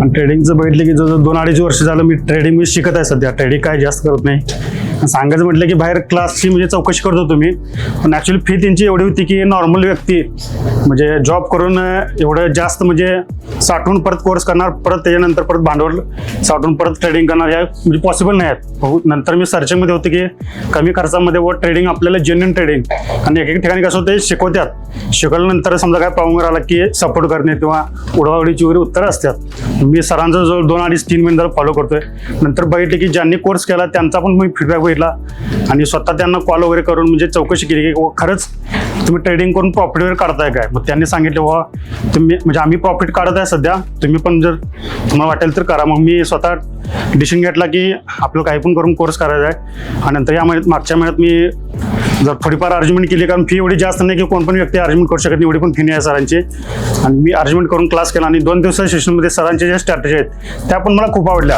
आणि ट्रेडिंगचं बघितलं की जवळजवळ 2-2.5 वर्ष झालं मी ट्रेडिंग शिकत आहे. सध्या ट्रेडिंग काय जास्त करत नाही. सांगायचं म्हटलं की बाहेर क्लासची म्हणजे चौकशी करत होतो मी, पण ॲक्च्युली फी त्यांची एवढी होती की नॉर्मल व्यक्ती म्हणजे जॉब करून एवढं जास्त म्हणजे साठवून परत कोर्स करणार, परत त्याच्यानंतर परत भांडवल साठवून परत ट्रेडिंग करणार या म्हणजे पॉसिबल नाही आहेत. नंतर मी सर्चिंगमध्ये होते की कमी खर्चामध्ये व ट्रेडिंग आपल्याला जेन्युइन ट्रेडिंग, आणि एक ठिकाणी कसं होतं शिकवतात, शिकवल्यानंतर समजा काय प्रॉब्लेम आला की सपोर्ट करणे किंवा उडवाउडीची वगैरे उत्तरं असतात. मी सरांचा जवळ 2-2.5-3 महिने फॉलो करतोय. नंतर बघितले की ज्यांनी कोर्स केला त्यांचा पण मी फीडबॅक बघितला आणि स्वतः त्यांना कॉल वगैरे करून म्हणजे चौकशी केली की खरंच तुम्ही ट्रेडिंग करून प्रॉफिट वगैरे काढताय काय. मग त्यांनी सांगितलं बाबा तुम्ही म्हणजे आम्ही प्रॉफिट काढत आहे सध्या, तुम्ही पण जर तुम्हाला वाटेल तर करा. मग मी स्वतः डिसिजन घेतला की आपलं काही पण करून कोर्स करायचा आहे. आणि नंतर या महिन्यात मागच्या महिन्यात मी जर थोडीफार अर्जमेंट केली, कारण फी एवढी जास्त नाही की कोण पण व्यक्ती अर्जमेंट करू शकत नाही, एवढी पण फी नाही आहे सरांची. आणि मी अर्जमेंट करून क्लास केला आणि 2 दिवसाच्या सेशनमध्ये सरांच्या ज्या स्ट्रॅटेजी आहेत त्या पण मला खूप आवडल्या.